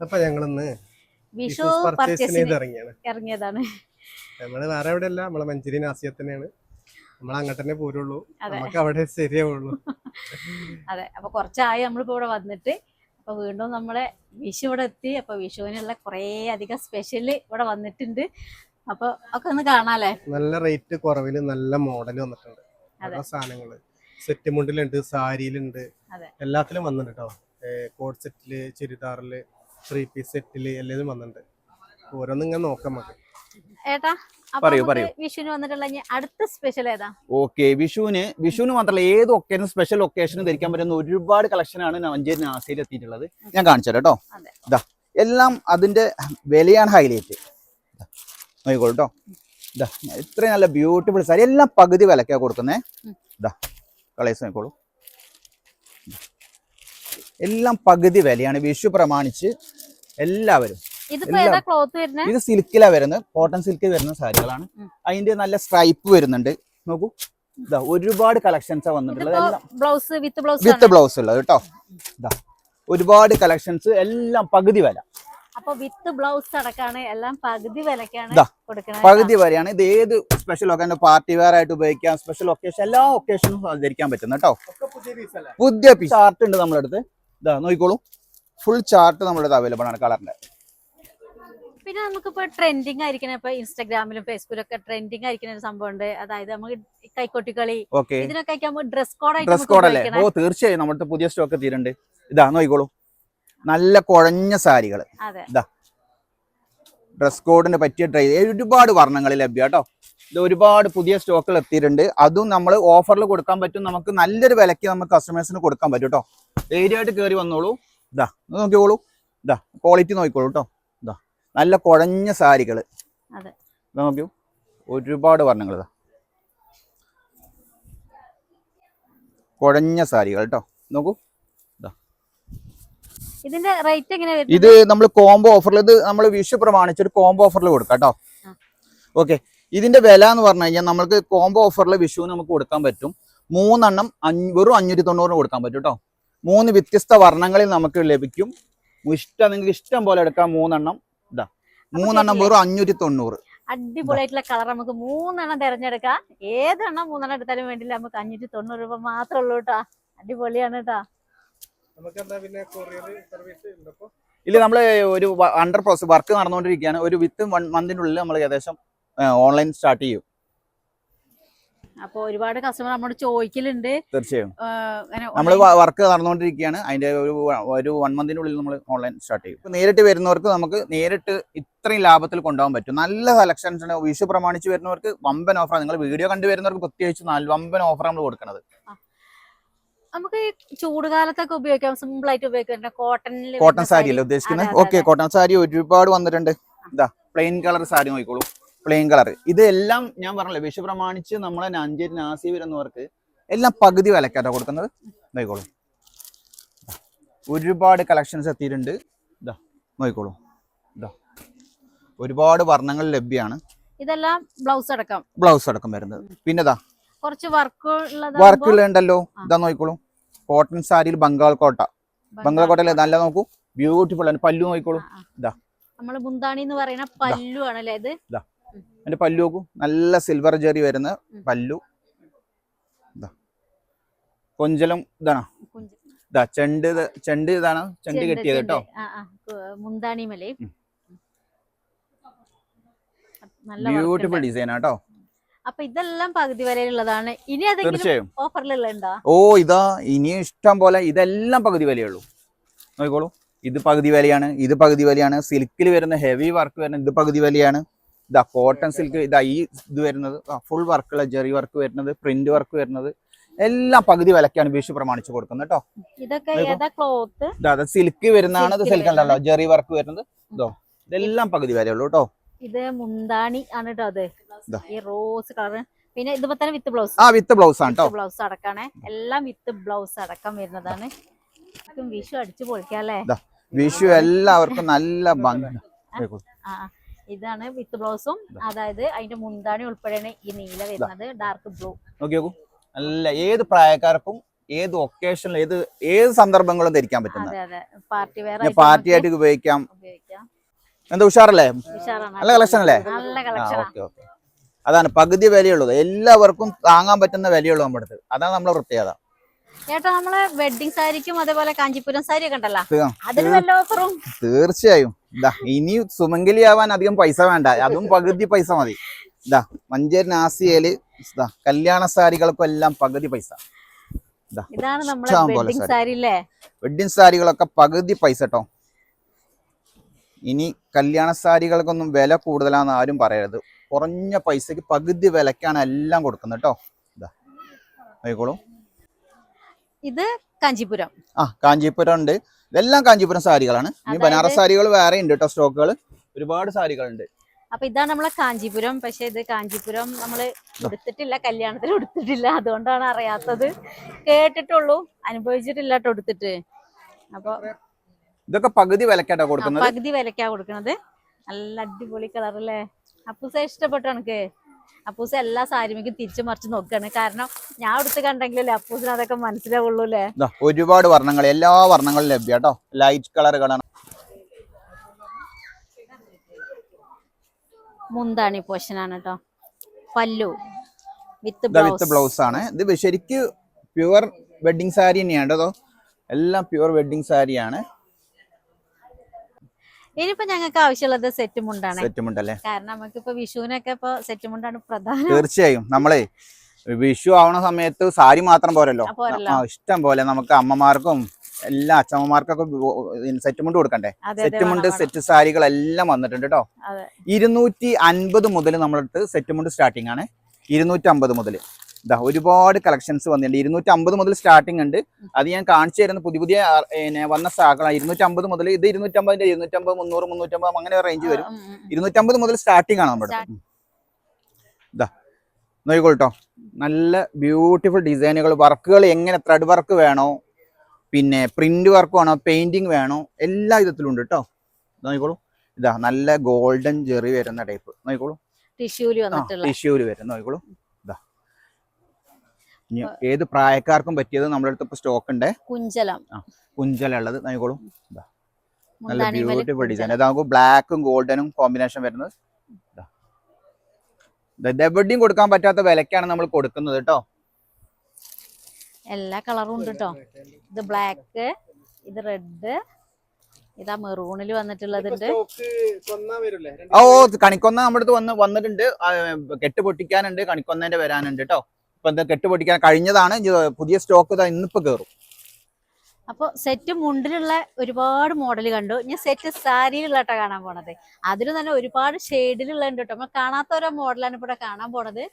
അപ്പൊ ഞങ്ങളിന്ന് വിഷു വിഷൂസ് പർച്ചേസിന് പർച്ചേസിന് ഇറങ്ങിയാണ്. ഇറങ്ങിയതാണ്. നമ്മള് വേറെ എവിടെ അല്ല, നമ്മളെ മഞ്ചേരി നാസിയത്ത് തന്നെയാണ്. നമ്മൾ അങ്ങോട്ട് തന്നെ പോരുള്ളൂ, അതെ നമുക്ക് അവിടെ ശരിയാവുള്ളൂ. അതെ. അപ്പൊ കുറച്ചായി നമ്മളിപ്പോ ഇവിടെ വന്നിട്ട്. അപ്പൊ വീണ്ടും നമ്മളെ വിഷു ഇവിടെ എത്തി. അപ്പൊ വിഷുവിനുള്ള കുറേ അധികം സ്പെഷ്യല് ഇവിടെ വന്നിട്ടുണ്ട്. അപ്പൊ ഒക്കെ ഒന്ന് കാണാല്ലേ. നല്ല റേറ്റ് കുറവില് നല്ല മോഡൽ വന്നിട്ടുണ്ട്. അതെ. ഓരോ സാധനങ്ങള് സെറ്റ് മുണ്ടിലുണ്ട്, സാരിയിലുണ്ട്, അതെ. എല്ലാത്തിലും വന്നിട്ടുണ്ട് കേട്ടോ. കോഡ് സെറ്റില്, ചുരിദാറില്, 3 പീസ് സെറ്റില് എല്ലാതും വന്നിട്ടുണ്ട്. ഓരോന്നും ഇങ്ങനെ നോക്കാം നമുക്ക്. ഏട്ടാ, അപ്പൊ പറയൂ നമുക്ക് പറയൂ. വിഷുവിന് വന്നിട്ടുള്ള ഇനി അടുത്ത സ്പെഷ്യൽ ഏതാ? ഓക്കെ, വിഷുവിന് മാത്രമല്ല ഏത് ഒക്കേഷനും സ്പെഷ്യൽ ഒക്കേഷനും ധരിക്കാൻ പറ്റുന്ന ഒരുപാട് കളക്ഷനാണ് മഞ്ചേരി നാസയിൽ എത്തിയിട്ടുള്ളത്. ഞാൻ കാണിച്ചു തരാം കേട്ടോ. അതെ. ഇതാ എല്ലാം അതിന്റെ വിലയാണ് ഹൈലൈറ്റ്. നോക്കിക്കോളൂ കേട്ടോ. ഇതാ ഇത്രയും നല്ല ബ്യൂട്ടിഫുൾ സാരി എല്ലാം പകുതി വിലക്കാ കൊടുക്കുന്നേ. ഇതാ കളേഴ്സ് നോക്കിക്കോളൂ. എല്ലാം പകുതി വിലയാണ് വിഷു പ്രമാണിച്ച് എല്ലാവരും. ഇത് സിൽക്കിലാ വരുന്നത്, കോട്ടൺ സിൽക്കിൽ വരുന്ന സാരികളാണ്. അതിന്റെ നല്ല സ്ട്രൈപ്പ് വരുന്നുണ്ട്. നോക്കൂ, ഇതാ ഒരുപാട് കളക്ഷൻസാ വന്നിട്ടുള്ളത്. എല്ലാം വിത്ത് ബ്ലൗസ് ഉള്ളത് കേട്ടോ. ഇതാ ഒരുപാട് കളക്ഷൻസ്, എല്ലാം പകുതി വില. അപ്പൊ വിത്ത് ബ്ലൗസ് അടക്കാണ്, എല്ലാം പകുതി വിലക്കാണ് കൊടുക്കുന്നത്. പകുതി വരെയാണ്. ഇത് ഏത് സ്പെഷ്യൽ ഒക്കേഷൻ, പാർട്ടി വെയർ ആയിട്ട് ഉപയോഗിക്കാം, സ്പെഷ്യൽ ഒക്കേഷൻ എല്ലാ ഒക്കേഷനും ധരിക്കാൻ പറ്റുന്ന കേട്ടോ. പുതിയ ചാർട്ട് ഉണ്ട് നമ്മുടെ അടുത്ത്. ഇതാ നോക്കിക്കോളൂ, ഫുൾ ചാർട്ട് നമ്മുടെ അടുത്ത് അവൈലബിൾ ആണ് കളറിന്റെ. പിന്നെ നമുക്കിപ്പോ ട്രെൻഡിങ് ആയിരിക്കണ, ഇപ്പൊ ഇൻസ്റ്റാഗ്രാമിലും ഫേസ്ബുക്കിലും ഒക്കെ ട്രെൻഡിങ് ആയിരിക്കുന്ന ഒരു സംഭവം ഉണ്ട്. അതായത് നമുക്ക് കൈക്കൊട്ടിക്കളി, ഇതിനൊക്കെ ഡ്രസ് കോഡ് അല്ലേ? ഓ തീർച്ചയായും നമ്മുടെ പുതിയ സ്റ്റോക്ക് എത്തിയിട്ടുണ്ട്. ഇതാ നോക്കിക്കോളൂ, നല്ല കുഴഞ്ഞ സാരികൾ. ഇതാ ഡ്രസ് കോഡിന് പറ്റിയ ഒരുപാട് വർണ്ണങ്ങളിൽ ലഭ്യം കേട്ടോ. ഇത് ഒരുപാട് പുതിയ സ്റ്റോക്കുകൾ എത്തിയിട്ടുണ്ട്. അതും നമ്മൾ ഓഫറിൽ കൊടുക്കാൻ പറ്റും. നമുക്ക് നല്ലൊരു വിലയ്ക്ക് നമുക്ക് കസ്റ്റമേഴ്സിന് കൊടുക്കാൻ പറ്റും കേട്ടോ. ധൈര്യമായിട്ട് കയറി വന്നോളൂ. ഇതാ നോക്കിക്കോളൂ, ഇതാ ക്വാളിറ്റി നോക്കിക്കോളൂ കേട്ടോ. ഇതാ നല്ല കുഴഞ്ഞ സാരികൾ. നോക്കൂ, ഒരുപാട് വർണ്ണങ്ങൾ. ഇതാ കുഴഞ്ഞ സാരികൾ കേട്ടോ. നോക്കൂ, ഇതിന്റെ റേറ്റ് എങ്ങനെയാ? ഇത് നമ്മൾ കോംബോ ഓഫറിൽ, ഇത് നമ്മൾ വിഷു പ്രമാണിച്ചൊരു കോംബോ ഓഫറിൽ കൊടുക്കാം കേട്ടോ. ഓക്കെ, ഇതിന്റെ വില എന്ന് പറഞ്ഞു കഴിഞ്ഞാൽ നമുക്ക് കോംബോ ഓഫറിൽ വിഷുവിന് നമുക്ക് കൊടുക്കാൻ പറ്റും. 3 എണ്ണം വെറും 590 കൊടുക്കാൻ പറ്റും കേട്ടോ. 3 വ്യത്യസ്ത വർണ്ണങ്ങളിൽ നമുക്ക് ലഭിക്കും. നിങ്ങൾക്ക് ഇഷ്ടം പോലെ എടുക്കാം. 3 എണ്ണം. ഇതാ 3 എണ്ണം വെറും 590. അടിപൊളിയായിട്ടുള്ള കളർ നമുക്ക് 3 എണ്ണം തിരഞ്ഞെടുക്കാം. ഏതെണ്ണം 3 എണ്ണം എടുത്താലും വേണ്ടില്ല, നമുക്ക് 590 രൂപ മാത്രമേ ഉള്ളൂ കേട്ടോ. അടിപൊളിയാണ് കേട്ടോ. ഇല്ല, നമ്മള് ഒരു അണ്ടർ പ്രോസസ് വർക്ക് നടന്നുകൊണ്ടിരിക്കുകയാണ്. ഒരു വിത്ത് 1 മന്തിനുള്ളിൽ നമ്മൾ ഏകദേശം ഓൺലൈൻ സ്റ്റാർട്ട് ചെയ്യും. അപ്പൊ ഒരുപാട് കസ്റ്റമർ നമ്മോട് ചോദിക്കലുണ്ട്. തീർച്ചയായും നമ്മൾ വർക്ക് നടന്നുകൊണ്ടിരിക്കുകയാണ്. അതിന്റെ ഒരു 1 മന്തിനുള്ളിൽ നമ്മൾ ഓൺലൈൻ സ്റ്റാർട്ട് ചെയ്യും. നേരിട്ട് വരുന്നവർക്ക് നമുക്ക് നേരിട്ട് ഇത്രയും ലാഭത്തിൽ കൊണ്ടുപോകാൻ പറ്റും. നല്ല കളക്ഷൻസ് ഉണ്ട്. വിഷു പ്രമാണിച്ച് വരുന്നവർക്ക് വമ്പൻ ഓഫറാണ്. നിങ്ങൾ വീഡിയോ കണ്ടു വരുന്നവർക്ക് പ്രത്യേകിച്ച് വമ്പൻ ഓഫർ നമ്മൾ കൊടുക്കുന്നത്. നമുക്ക് ചൂട് കാലത്തൊക്കെ ഉപയോഗിക്കാം, സിമ്പിൾ ആയിട്ട് ഉപയോഗിക്കാം. കോട്ടൺ സാരി അല്ലേ ഉദ്ദേശിക്കുന്നത്? ഓക്കെ, കോട്ടൺ സാരി ഒരുപാട് വന്നിട്ടുണ്ട്. ഇതാ പ്ലെയിൻ കളർ സാരി നോക്കിക്കോളൂ, പ്ലെയിൻ കളർ. ഇതെല്ലാം ഞാൻ പറഞ്ഞില്ലേ, വിഷു പ്രമാണിച്ച് നമ്മളെ മഞ്ചേരി നാസി വരുന്നവർക്ക് എല്ലാം പകുതി വിലക്കാട്ടോ കൊടുക്കുന്നത്. നോക്കിക്കോളൂ, ഒരുപാട് കളക്ഷൻസ് എത്തിയിട്ടുണ്ട്. ഇതാ നോക്കിക്കോളൂ, ഇതാ ഒരുപാട് വർണ്ണങ്ങൾ ലഭ്യമാണ്. ഇതെല്ലാം ബ്ലൗസ് അടക്കം വരുന്നത്. പിന്നെ ഇതാ കുറച്ച് വർക്കുകൾ ഉണ്ടല്ലോ. ഇതാ നോക്കിക്കോളൂ, കോട്ടൺ സാരിയിൽ ബംഗാൾ കോട്ടയിൽ നല്ല നോക്കൂ, ബ്യൂട്ടിഫുൾ ആണ്. പല്ലു നോക്കിക്കോളൂ, ഇതാ നമ്മള് മുന്താണി എന്ന് പറയുന്ന പല്ലു ആണല്ലേ ഇത്. ഇതാ എന്റെ പല്ലു നോക്കൂ, നല്ല സിൽവർ ജെറി വരുന്ന പല്ലു. ഇതാ കൊഞ്ചലം ഇതാണോ? ഇതാ ചെണ്ട് ഇതാണ്, ചെണ്ട് കെട്ടിയത് കേട്ടോ. മുന്താണി മലേ ബ്യൂട്ടിഫുൾ ഡിസൈൻ ആട്ടോ. അപ്പൊ ഇതെല്ലാം പകുതി വിലയുള്ളതാണ്. ഇനി തീർച്ചയായും ഓഫറിലുണ്ടോ? ഓ ഇതാ ഇനിയും ഇഷ്ടം പോലെ. ഇതെല്ലാം പകുതി വിലയുള്ളൂ. നോക്കിക്കോളൂ, ഇത് പകുതി വിലയാണ്, ഇത് പകുതി വിലയാണ്. സിൽക്കിൽ വരുന്ന ഹെവി വർക്ക് വരുന്നത് ഇത് പകുതി വിലയാണ്. ഇതാ കോട്ടൺ സിൽക്ക്, ഇതാ ഈ ഇത് വരുന്നത് ഫുൾ വർക്കുള്ള ജെറി വർക്ക് വരുന്നത്, പ്രിന്റ് വർക്ക് വരുന്നത് എല്ലാം പകുതി വിലക്കാണ് വിഷു പ്രമാണിച്ച് കൊടുക്കുന്നത് കേട്ടോ. ഇതാ സിൽക്ക് വരുന്നതാണ്. ഇത് സിൽക്ക് അല്ലല്ലോ, ജെറി വർക്ക് വരുന്നത്. ഇതോ ഇതെല്ലാം പകുതി വിലയുള്ളൂ കേട്ടോ. ഇത് മുന്താണി ആണ് കേട്ടോ. അത് ഈ റോസ് കളർ. പിന്നെ ഇതുപോലെ തന്നെ വിത്ത് ബ്ലൗസ്. വിത്ത് ബ്ലൗസ് ആണ് കേട്ടോ. ബ്ലൗസ് അടക്കാണ്, എല്ലാം വിത്ത് ബ്ലൗസ് അടക്കം വരുന്നതാണ്. വിഷു അടിച്ചു പൊളിക്കാല്ലേ. വിഷു എല്ലാവർക്കും നല്ല ഭംഗി. ഇതാണ് വിത്ത് ബ്ലൗസും, അതായത് അതിന്റെ മുന്താണി ഉൾപ്പെടെയാണ് ഈ നീല വരുന്നത്, ഡാർക്ക് ബ്ലൂ. നോക്കി നോക്കൂ, നല്ല ഏത് പ്രായക്കാർക്കും ഏത് ഒക്കേഷനിൽ ഏത് സന്ദർഭങ്ങളും ധരിക്കാൻ പറ്റുന്ന അതെ അതെ പാർട്ടി വെയർ പാർട്ടി ആയിട്ട് ഉപയോഗിക്കാം. ഉപയോഗിക്കാം. എന്താ ഉഷാറല്ലേ? ഉഷാറാണ്. നല്ല കളക്ഷൻ അല്ലേ? നല്ല ആ കളക്ഷൻ. Okay okay. അതാണ് പകുതി വിലയുള്ളത്, എല്ലാവർക്കും താങ്ങാൻ പറ്റുന്ന വിലയുള്ളൂ നമ്മുടെ അടുത്ത്. അതാണ് നമ്മളെ പ്രത്യേകത. ചേട്ടാ നമ്മളെ വെഡിങ് സാരിക്കും അതേപോലെ കാഞ്ചിപുരം സാരി ഒക്കെ ഉണ്ടല്ലോ, അതിന് വല്ല ഓഫറും? തീർച്ചയായും. ഇതാ ഇനി സുമംഗലി ആവാൻ അധികം പൈസ വേണ്ട, അതും പകുതി പൈസ മതി. ഇതാ മഞ്ചേരി നാസിയയില് കല്യാണ സാരികൾക്കും എല്ലാം പകുതി പൈസ. ഇതാണ് നമ്മളെ വെഡിങ് സാരി അല്ലേ? വെഡിങ് സാരികളൊക്കെ പകുതി പൈസ കേട്ടോ. ഇനി കല്യാണ സാരികൾക്കൊന്നും വില കൂടുതലാന്ന് ആരും പറയരുത്. കുറഞ്ഞ പൈസക്ക് പകുതി വിലക്കാണ് എല്ലാം കൊടുക്കുന്നത് കേട്ടോ. ഇതാ നോക്കിക്കോളൂ. ഇത് കാഞ്ചീപുരം. കാഞ്ചീപുരം ഉണ്ട്. ഇതെല്ലാം കാഞ്ചീപുരം സാരികളാണ്. ഇനി ബനാറസ് സാരികൾ വേറെ ഉണ്ട് കേട്ടോ, സ്റ്റോക്കുകൾ ഒരുപാട് സാരികളുണ്ട്. അപ്പൊ ഇതാണ് നമ്മളെ കാഞ്ചീപുരം. പക്ഷെ ഇത് കാഞ്ചീപുരം നമ്മള് എടുത്തിട്ടില്ല, കല്യാണത്തിന് എടുത്തിട്ടില്ല, അതുകൊണ്ടാണ് അറിയാത്തത്. കേട്ടിട്ടുള്ളൂ, അനുഭവിച്ചിട്ടില്ല കേട്ടോ എടുത്തിട്ട്. അപ്പൊ ഇതൊക്കെ പകുതി വിലക്കാട്ടോ കൊടുക്കുന്നത്. പകുതി വിലക്കാ കൊടുക്കുന്നത്. നല്ല അടിപൊളി കളർ അല്ലേ? അപ്പൂസ ഇഷ്ടപ്പെട്ടു എനിക്ക്. അപ്പൂസ എല്ലാ സാരിമേക്കും തിരിച്ചു മറിച്ച് നോക്കാണ്. കാരണം ഞാൻ എടുത്ത് കണ്ടെങ്കിലല്ലേ അപ്പൂസിന് അതൊക്കെ മനസ്സിലാവുള്ളൂ അല്ലേ? ഒരുപാട് വർണ്ണങ്ങൾ, എല്ലാ വർണ്ണങ്ങളും ലഭ്യം കേട്ടോ. ലൈറ്റ് കളറുകളാണ്. മുന്താണി പോർഷനാണ് കേട്ടോ. പല്ലു വിത്ത് ബ്ലൗസ് ആണ്. ഇത് ശരിക്ക് പ്യുവർ വെഡിങ് സാരി തന്നെയാണ് കേട്ടോ. എല്ലാം പ്യുവർ വെഡിങ് സാരിയാണ്. ഇനിയിപ്പോ ഞങ്ങൾക്ക് ആവശ്യമുള്ളത് സെറ്റ് മുണ്ടാണ്. സെറ്റ് മുണ്ടല്ലേ? കാരണം നമുക്കിപ്പോ വിഷുവിനൊക്കെ ഇപ്പൊ സെറ്റ് മുണ്ടാണ് പ്രധാനം. തീർച്ചയായും. നമ്മളെ വിഷു ആവണ സമയത്ത് സാരി മാത്രം പോരല്ലോ, ഇഷ്ടം പോലെ നമുക്ക് അമ്മമാർക്കും എല്ലാ അച്ഛമ്മമാർക്കൊക്കെ സെറ്റ് മുണ്ട് കൊടുക്കണ്ടേ? സെറ്റ് മുണ്ട്, സെറ്റ് സാരികളെല്ലാം വന്നിട്ടുണ്ട് കേട്ടോ. 250 മുതൽ നമ്മളടുത്ത് സെറ്റ് മുണ്ട് സ്റ്റാർട്ടിങ് ആണ്. 250 മുതൽ ഇതാ ഒരുപാട് കളക്ഷൻസ് വന്നിട്ടുണ്ട്. 250 മുതൽ സ്റ്റാർട്ടിങ് ഉണ്ട്. അത് ഞാൻ കാണിച്ചു തരുന്ന പുതിയ വന്ന സ്റ്റോക്കുകളാണ്. 250 മുതൽ ഇത് 250, 250, 300, 350 അങ്ങനെ റേഞ്ച് വരും. 250 മുതൽ സ്റ്റാർട്ടിങ് ആണ് നമ്മുടെ. ഇതാ നോക്കിക്കോട്ടോ, നല്ല ബ്യൂട്ടിഫുൾ ഡിസൈനുകൾ, വർക്കുകൾ എങ്ങനെ ത്രെഡ് വർക്ക് വേണോ, പിന്നെ പ്രിന്റ് വർക്ക് വേണോ, പെയിന്റിങ് വേണോ, എല്ലാ വിധത്തിലും ഉണ്ട് കേട്ടോ. നോക്കിക്കോളൂ. ഇതാ നല്ല ഗോൾഡൻ ജെറി വരുന്ന ടൈപ്പ്. നോക്കിക്കോളൂ, ടിഷ്യൂല് വരുന്ന. നോക്കിക്കോളൂ. ഇതാ ഏത് പ്രായക്കാർക്കും പറ്റിയത് നമ്മുടെ അടുത്ത് ഇപ്പൊ സ്റ്റോക്ക് ഉണ്ട്. കുഞ്ചല ഉള്ളത്. നോക്കിക്കോളൂ. ഇതാ നല്ല ബ്യൂട്ടിഫുൾ ഡിസൈൻ. ഇതാകുമ്പോൾ ബ്ലാക്കും ഗോൾഡനും കോമ്പിനേഷൻ വരുന്നത്. എവിടെയും കൊടുക്കാൻ പറ്റാത്ത വിലക്കാണ് നമ്മൾ കൊടുക്കുന്നത് കേട്ടോ. എല്ലാ കളറും ഉണ്ട് കേട്ടോ. ഇത് ബ്ലാക്ക്, ഇത് റെഡ്, ഇതാ മെറൂണിൽ വന്നിട്ടുള്ളതുണ്ട്. ഓ കണിക്കൊന്ന നമ്മുടെ അടുത്ത് വന്നിട്ടുണ്ട്. കെട്ട് പൊട്ടിക്കാനുണ്ട്, കണിക്കൊന്നേന്റെ വരാനുണ്ട് കേട്ടോ. ഇപ്പൊ എന്താ കെട്ട് പൊട്ടിക്കാൻ കഴിഞ്ഞതാണ്. പുതിയ സ്റ്റോക്ക് ഇന്നിപ്പോ കയറും. അപ്പോൾ സെറ്റ് മുണ്ടിലുള്ള ഒരുപാട് മോഡൽ കണ്ടു. ഞാൻ സെറ്റ് സാരിയിലുള്ള കേട്ടോ കാണാൻ പോണത്. അതിൽ തന്നെ ഒരുപാട് ഷെയ്ഡിലുള്ള ഉണ്ട് കേട്ടോ. നമ്മൾ കാണാത്ത ഓരോ മോഡലാണ് ഇവിടെ കാണാൻ പോണത്.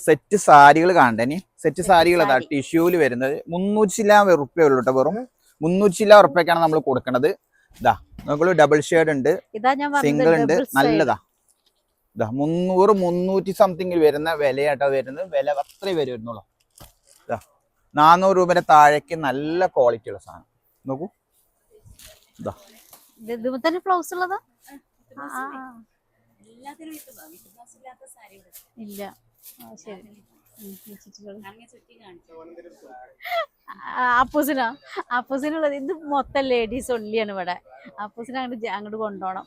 സെറ്റ് സാരികൾ കാണണ്ടേ? സെറ്റ് സാരികൾ ടിഷ്യൂല് വരുന്നത് 300 റുപ്യ ഉള്ളൂ കേട്ടോ. വെറും 300 റുപ്യക്കാണ് നമ്മൾ കൊടുക്കണത്. ഇതാ നമുക്ക് ഡബിൾ ഷെയ്ഡ് ഉണ്ട്, സിംഗിൾ ഉണ്ട്. നല്ലതാ. ഇതാ 300, 300 സംതിങ് വരുന്ന വിലയാട്ടോ വരുന്നത്. വില അത്രേ വരുന്നുള്ളൂ. ഇതാ 400 രൂപയുടെ താഴേക്ക് നല്ല ക്വാളിറ്റി ഉള്ള സാധനം. നോക്കൂ. ഇതാ ബ്ലൗസ് ഉള്ളതാ? ഇല്ല. അപ്പൂസിനുള്ളത് ഇത് മൊത്തം ലേഡീസ് ഒള്ളിയാണ് ഇവിടെ. അപ്പൂസിനെ അങ്ങോട്ട് കൊണ്ടുപോകണം.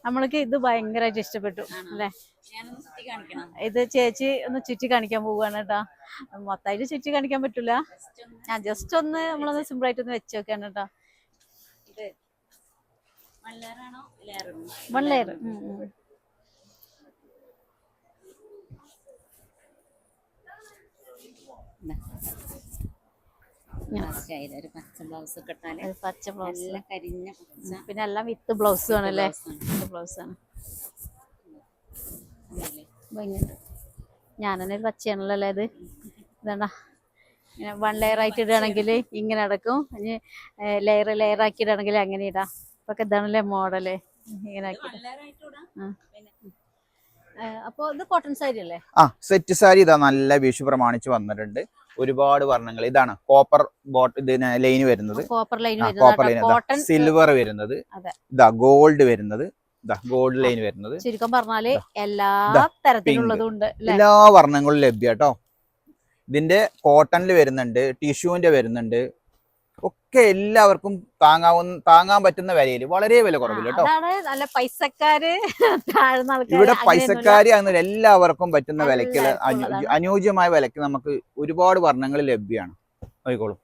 നമ്മൾക്ക് ഇത് ഭയങ്കരമായിട്ട് ഇഷ്ടപ്പെട്ടു അല്ലേ? ഇത് ചേച്ചി ഒന്ന് ചുറ്റി കാണിക്കാൻ പോവുകയാണ് കേട്ടോ. മൊത്തമായിട്ട് ചുറ്റി കാണിക്കാൻ പറ്റൂല, ഞാൻ ജസ്റ്റ് ഒന്ന് നമ്മളൊന്ന് സിമ്പിൾ ആയിട്ട് ഒന്ന് വെച്ച് നോക്കാണ് കേട്ടോ. One layer. പച്ച ബ്ലൗസ്, പിന്നെ എല്ലാം വിത്ത് ബ്ലൗസ് ആണല്ലേ? ബ്ലൗസ് ആണ്. ഞാനെന്നെ പച്ചയാണല്ലോ ഇത്. ഇതാ ഇങ്ങനെ 1 ലെയർ ആയിട്ട് ഇടുകയാണെങ്കിൽ ഇങ്ങനെ അടക്കും. ഇനി ലെയർ ആക്കി ഇടുകയാണെങ്കിൽ അങ്ങനെ ഇടാം. ഇപ്പൊക്കെ ഇതാണല്ലേ മോഡല്. ഇങ്ങനെ അപ്പൊ ഇത് കോട്ടൺ സാരി അല്ലേ? സെറ്റ് സാരി ഇതാ നല്ല വിഷു പ്രമാണിച്ച് വന്നിട്ടുണ്ട്. ഒരുപാട് വർണ്ണങ്ങൾ. ഇതാണ് കോപ്പർ ഇതിന് ലൈൻ വരുന്നത്, കോപ്പർ ലൈൻ, സിൽവർ വരുന്നത്, ഇതാ ഗോൾഡ് വരുന്നത്, ഗോൾഡ് ലൈൻ വരുന്നത്. ചുരുക്കം പറഞ്ഞാല് എല്ലാ ദാ, തരത്തിലുള്ളതും ഉണ്ട് അല്ലെ? എല്ലാ വർണ്ണങ്ങളും ലഭ്യം കേട്ടോ. ഇതിന്റെ കോട്ടണിൽ വരുന്നുണ്ട്, ടിഷ്യൂവിന്റെ വരുന്നുണ്ട്, ഒക്കെ എല്ലാവർക്കും താങ്ങാൻ പറ്റുന്ന വിലയിൽ വളരെ വില കുറവില്ല കേട്ടോ. അതാണ് നല്ല പൈസക്കാര് താഴ്ന്ന ആൾക്കാര് ഇവിടെ അങ്ങനെയൊന്നുമില്ല. പൈസക്കാരി അങ്ങനെ എല്ലാവർക്കും പറ്റുന്ന വിലയ്ക്ക് എല്ലാവർക്കും ഉള്ളതാണ്. അനുയോജ്യമായ വിലയ്ക്ക് നമുക്ക് ഒരുപാട് വർണ്ണങ്ങൾ ലഭ്യമാണ്. നോക്കിക്കോളൂ.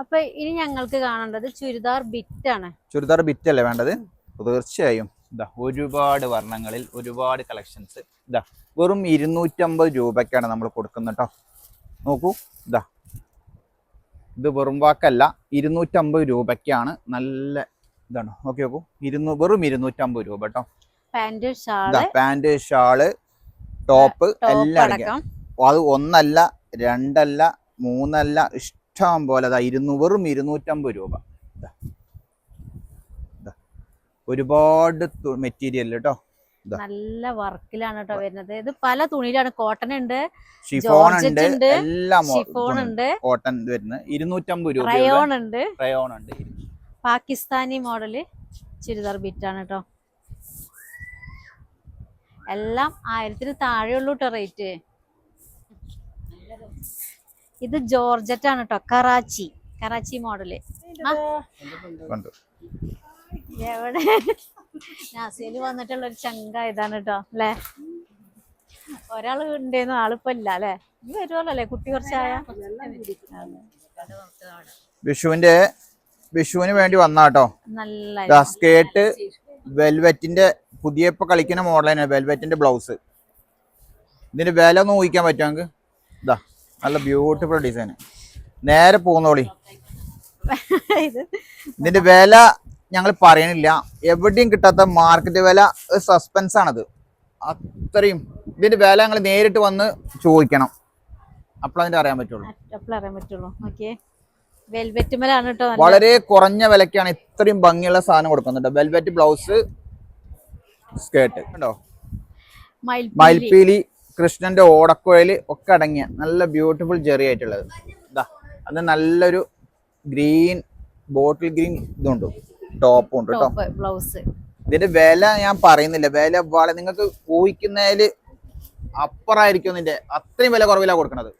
അപ്പൊ ഇനി ഞങ്ങൾക്ക് കാണേണ്ടത് ചുരിദാർ ബിറ്റാണ്. ചുരിദാർ ബിറ്റ് അല്ലേ വേണ്ടത്? തീർച്ചയായും. ഒരുപാട് വർണ്ണങ്ങളിൽ ഒരുപാട് കളക്ഷൻസ്. വെറും 250 രൂപയ്ക്കാണ് നമ്മൾ കൊടുക്കുന്നത് കേട്ടോ. നോക്കൂ, ഇത് വെറും വാക്കല്ല, 250 രൂപയ്ക്കാണ്. നല്ല ഇതാണ്. നോക്കി നോക്കൂ, വെറും 250 രൂപ കേട്ടോ. പാന്റ്, ഷാള്, ടോപ്പ് എല്ലാം അടങ്ങിയ. അത് ഒന്നല്ല, രണ്ടല്ല, മൂന്നല്ല, ഇഷ്ടം പോലെ വെറും 250 രൂപ. ഒരുപാട് മെറ്റീരിയൽ കേട്ടോ. നല്ല വർക്കിലാണ് കേട്ടോ വരുന്നത്. ഇത് പല തുണിയിലാണ്. കോട്ടൺ ഉണ്ട്, ഷിഫോൺ ഉണ്ട്, എല്ലാം ഷിഫോൺ ഉണ്ട്, കോട്ടൺ വരുന്നത് 250 രൂപ. റയോൺ ഉണ്ട്, റയോൺ ഉണ്ട്. പാകിസ്ഥാനി മോഡല് ചുരിദാർ ബിറ്റാണ് കേട്ടോ. എല്ലാം 1000 താഴെയുള്ളൂ കേട്ടോ റേറ്റ്. ഇത് ജോർജറ്റ് ആണ് കേട്ടോ, കറാച്ചി മോഡല്. എവിടെ നാസിയിൽ വന്നിട്ടുള്ള ഒരു ചങ്ക ഇതാണ് കേട്ടോ അല്ലെ? ഒരാള് ഉണ്ടേന്നു, ആളിപ്പോ ഇല്ല അല്ലെ? ഇനി വരുമല്ലോ അല്ലെ കുട്ടി കുറച്ചായ? വിഷുവിന് വേണ്ടി വന്നാട്ടോ. നല്ല സ്കേർട്ട് വെൽവെറ്റിന്റെ പുതിയ ഇപ്പൊ കളിക്കുന്ന മോഡലാണ്. വെൽവെറ്റിന്റെ ബ്ലൗസ്. ഇതിന്റെ വില ഒന്ന് ഊഹിക്കാൻ പറ്റുമെങ്കിൽ നല്ല ബ്യൂട്ടിഫുൾ ഡിസൈൻ. നേരെ പോന്നോളി. ഇതിന്റെ വില ഞങ്ങൾ പറയണില്ല, എവിടെയും കിട്ടാത്ത മാർക്കറ്റ് വില. സസ്പെൻസ് ആണത് അത്രയും. ഇതിന്റെ വില ഞങ്ങൾ നേരിട്ട് വന്ന് ചോദിക്കണം, അപ്പോഴതിന്റെ അറിയാൻ പറ്റുള്ളൂ. വളരെ കുറഞ്ഞ വിലക്കാണ് ഇത്രയും ഭംഗിയുള്ള സാധനം കൊടുക്കുന്നുണ്ട്. വെൽവെറ്റ് ബ്ലൗസ്, സ്കേർട്ട് കണ്ടോ, മയിൽപ്പീലി, കൃഷ്ണന്റെ ഓടക്കുഴല് ഒക്കെ അടങ്ങിയ നല്ല ബ്യൂട്ടിഫുൾ ജെറി ആയിട്ടുള്ളത്. അത് നല്ലൊരു ഗ്രീൻ, ബോട്ടിൽ ഗ്രീൻ ഇതുണ്ട്, ടോപ്പും ഉണ്ട് കേട്ടോ. ബ്ലൗസ്. ഇതിന്റെ വില ഞാൻ പറയുന്നില്ല, വില നിങ്ങൾക്ക് ഊഹിക്കുന്നതില് അപ്പുറമായിരിക്കും. ഇതിന്റെ അത്രയും വില കുറവിലാണ് കൊടുക്കുന്നത്.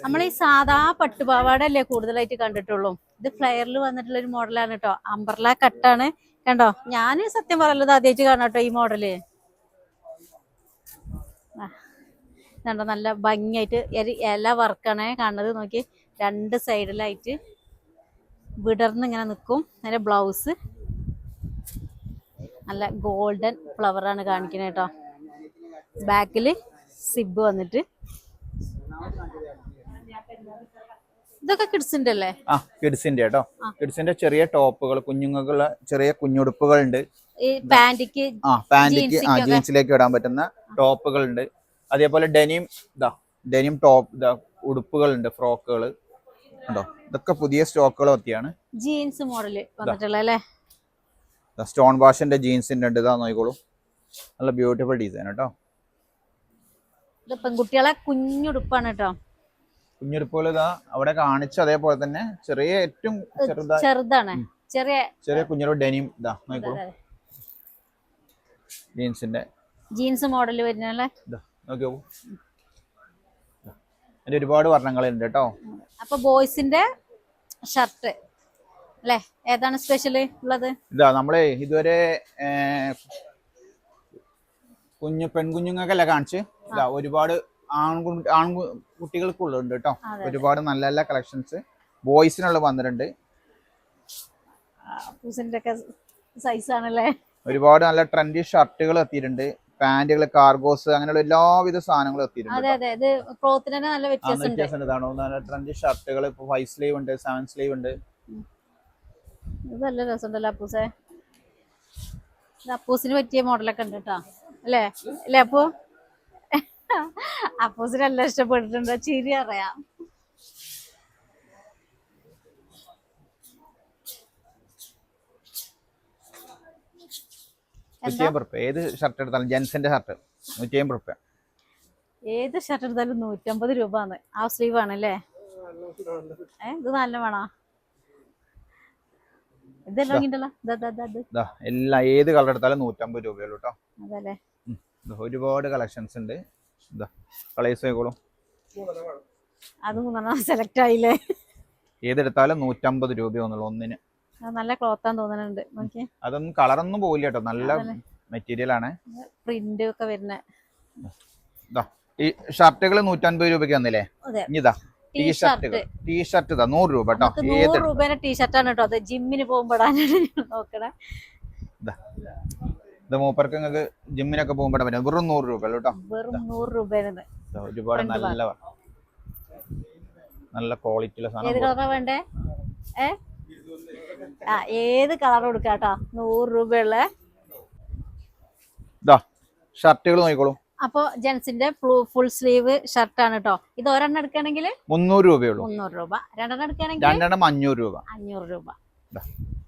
നമ്മൾ ഈ സാധാ പട്ടുപാവാട അല്ലേ കൂടുതലായിട്ട് കണ്ടിട്ടുള്ളൂ. ഇത് ഫ്ലെയറിൽ വന്നിട്ടുള്ള ഒരു മോഡലാണ് കേട്ടോ. അംബ്രല കട്ടാണ് കണ്ടോ. ഞാൻ സത്യം പറയുന്നത് ആദ്യമായിട്ട് കാണാം കേട്ടോ ഈ മോഡല്. കണ്ടോ, നല്ല ഭംഗിയായിട്ട് ഇല വർക്കാണ് കാണുന്നത്. നോക്കി, 2 സൈഡിലായിട്ട് വിടർന്ന് ഇങ്ങനെ നിൽക്കും. അതിന്റെ ബ്ലൗസ് നല്ല ഗോൾഡൻ ഫ്ലവർ ആണ് കാണിക്കുന്നത് കേട്ടോ. ബാക്കില് സിബ് വന്നിട്ട്. ഇതൊക്കെ കിഡ്സിന്റെ അല്ലേ? കിഡ്സിന്റെ കേട്ടോ. കിഡ്സിന്റെ ചെറിയ ടോപ്പുകൾ, കുഞ്ഞുങ്ങൾക്കുള്ള ചെറിയ കുഞ്ഞുടുപ്പുകൾ ഉണ്ട്. പാന്റിക്ക് ജീൻസിലേക്ക് ഇടാൻ പറ്റുന്ന ടോപ്പുകൾ ഉണ്ട്. അതേപോലെ ഡെനിം ടോപ്പ് ഉടുപ്പുകളുണ്ട്, ഫ്രോക്കുകൾ ഉണ്ടോ. ഇതൊക്കെ പുതിയ സ്റ്റോക്കുകൾ ഒക്കെയാണ്. ജീൻസ് മോഡല് വന്നിട്ടുള്ള സ്റ്റോൺ വാഷിന്റെ ജീൻസിന്റെ ഉണ്ട്. ഇതാ നോക്കിക്കോളൂ, നല്ല ബ്യൂട്ടിഫുൾ ഡിസൈൻ കേട്ടോ. പെൺകുട്ടികളെ കുഞ്ഞുടുപ്പാണ് കേട്ടോ. കുഞ്ഞുടുപ്പുകൾ ഇതാ അവിടെ കാണിച്ചു. അതേപോലെ തന്നെ ചെറിയ ഏറ്റവും ചെറുതാണ്, ചെറിയ കുഞ്ഞുടുപ്പ് ഡെനിം. ഇതാ നോക്കിക്കോളൂ, ജീൻസ് മോഡല് വരുന്നല്ലേ. നോക്കിയോ, അതിന്റെ ഒരുപാട് വർണ്ണങ്ങളുണ്ട് കേട്ടോ. അപ്പൊ ബോയ്സിന്റെ ഷർട്ട് അല്ലേ, ഏതാണ് സ്പെഷ്യൽ ഉള്ളത്? നമ്മളെ ഇതുവരെ പെൺകുഞ്ഞുങ്ങൾക്കല്ല കാണിച്ച്. ഒരുപാട് ആൺകുട്ടികൾക്കുള്ളുണ്ട് കേട്ടോ. ഒരുപാട് നല്ല നല്ല കളക്ഷൻസ് ബോയ്സിനുള്ള വന്നിട്ടുണ്ട്. സൈസ് ആണല്ലേ. ഒരുപാട് നല്ല ട്രെൻഡി ഷർട്ടുകൾ എത്തിയിട്ടുണ്ട്, പാന്റുകൾ, കാർഗോസ്, അങ്ങനെയുള്ള എല്ലാവിധ സാധനങ്ങളും എത്തിയിട്ടുണ്ട്. നല്ല വ്യത്യാസമുണ്ട്. ട്രെൻഡി ഷർട്ടുകൾ ഇപ്പൊ 5 സ്ലീവ് ഉണ്ട്, 7 സ്ലീവ് ഉണ്ട്. ഇത് നല്ല രസമുണ്ടല്ലോ അപ്പൂസെ. അപ്പൂസിന് പറ്റിയ മോഡലൊക്കെ ഉണ്ട് കേട്ടോ അല്ലേ? അല്ലേ അപ്പൂസിന് എല്ലാം ഇഷ്ടപ്പെട്ടിട്ടുണ്ട്. ചിരി അറിയാം. ഏത് ഷർട്ട് എടുത്താലും ജെൻസിന്റെ ഷർട്ട് 150 രൂപ. ഏത് ഷർട്ട് എടുത്താലും 150 രൂപ. ആ സ്ലീവ് ആണല്ലേ? ഇത് നല്ല വേണോ? ഇത് ഇറങ്ങിണ്ടല്ലോ എല്ലാം ഏത് കളർ എടുത്താലും 150 രൂപയുള്ളൂ കേട്ടോ. അതല്ലേ ഒരുപാട് കളക്ഷൻസ് ഉണ്ട്. ഇതാ കളേഴ്സ് ആയിക്കോളും. അത് 3 സെലക്ട് ആയില്ലേ? ഏതെടുത്താലും 150 രൂപയൊന്നുള്ളൂ ഒന്നിന്. നല്ല ക്ലോത്താന്ന് തോന്നുന്നുണ്ട്. നോക്കിയേ, അതൊന്നും കളറൊന്നും പോവില്ല കേട്ടോ, നല്ല മെറ്റീരിയൽ ആണ്. പ്രിന്റ് ഒക്കെ വരുന്ന ഈ ഷർട്ടുകൾ 150 രൂപയ്ക്ക് വന്നില്ലേ? ഇതാ ടീഷർട്ട്. ടീഷർട്ട് 100 രൂപ കേട്ടോ. 100 രൂപേന്റെ ടീഷർട്ടാണ് കേട്ടോ. അത് ജിമ്മിന് പോകുമ്പോഴാണ് നോക്കണേ. ഇത് മൂപ്പർക്ക് നിങ്ങൾക്ക് ജിമ്മിനൊക്കെ പോകുമ്പോൾ പറ്റും. വെറും 100 രൂപ കേട്ടോ. വെറും 100 രൂപേനത്. ഒരുപാട് നല്ല ക്വാളിറ്റിയുള്ള സാധനം. ഏത് കളറാ വേണ്ടേ? ഏത് കളർ കൊടുക്കാട്ടോ. 100 രൂപയുള്ള ഷർട്ടുകൾ നോക്കിക്കോളൂ. അപ്പൊ ജെൻസിന്റെ ഫുൾ സ്ലീവ് ഷർട്ടാണ് കേട്ടോ. ഇത് ഒരെണ്ണം എടുക്കുകയാണെങ്കിൽ 300 രൂപയുള്ളൂ. 300 രൂപ. രണ്ടെണ്ണം എടുക്കുകയാണെങ്കിൽ 500 രൂപ. 500 രൂപ.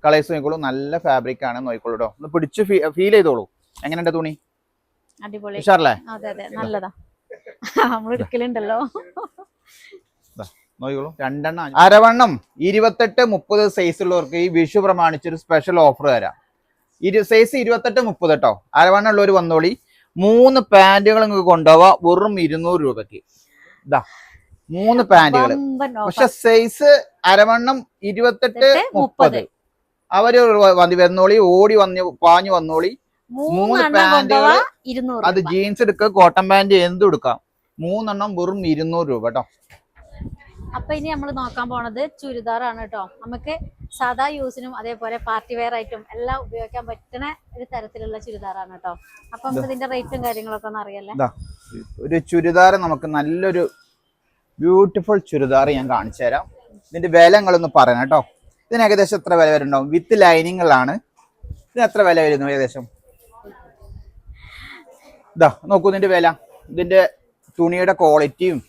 കളേഴ്സ് നോക്കിക്കോളൂ. നല്ല ഫാബ്രിക് ആണ്, നോക്കിക്കോളൂ കേട്ടോ. ഒന്ന് പിടിച്ച് ഫീൽ ചെയ്തോളൂ. എങ്ങനെയുണ്ട് തുണി? അടിപൊളി. ഉഷാറല്ലേ? അതെ അതെ, നല്ലതാ. നമ്മൾ എടുക്കലുണ്ടല്ലോ. നോക്കിക്കോളൂ. 2 അരവണ്ണം 28, 30 സൈസ് ഉള്ളവർക്ക് ഈ വിഷു പ്രമാണിച്ചൊരു സ്പെഷ്യൽ ഓഫർ തരാം. സൈസ് 28, 30 കേട്ടോ. അരവണ്ണം ഉള്ളവർ വന്നോളി. 3 പാന്റുകൾ നിങ്ങൾക്ക് കൊണ്ടുപോവാ വെറും 200 രൂപക്ക്. 3 പാന്റുകൾ. പക്ഷെ സൈസ് അരവണ്ണം 28, 30 അവര് വന്നോളി, ഓടി പാഞ്ഞു വന്നോളി. 3 പാന്റുകൾ. അത് ജീൻസ് എടുക്കുക, കോട്ടൺ പാന്റ് എന്തും എടുക്കാം. 3 എണ്ണം വെറും 200 രൂപ കേട്ടോ. അപ്പൊ ഇനി നമ്മൾ നോക്കാൻ പോണത് ചുരിദാറാണ് കേട്ടോ. നമുക്ക് സാധാ യൂസിനും അതേപോലെ പാർട്ടി വെയർ ആയിട്ടും എല്ലാം ഉപയോഗിക്കാൻ പറ്റുന്ന ഒരു തരത്തിലുള്ള ചുരിദാറാണ് കേട്ടോ. അപ്പൊ നമുക്ക് ഇതിന്റെ റേറ്റും കാര്യങ്ങളൊക്കെ ഒന്ന് അറിയല്ലേ? ഒരു ചുരിദാർ, നമുക്ക് നല്ലൊരു ബ്യൂട്ടിഫുൾ ചുരിദാർ ഞാൻ കാണിച്ചു തരാം. ഇതിന്റെ വില നിങ്ങളൊന്ന് പറയണം കേട്ടോ. ഇതിന് ഏകദേശം എത്ര വില വരുന്നുണ്ടാവും? വിത്ത് ലൈനിങ്ങുകളാണ്. ഇതിന് എത്ര വില വരുന്നു ഏകദേശം? നോക്കൂ ഇതിന്റെ വില. ഇതിന്റെ തുണിയുടെ ക്വാളിറ്റിയും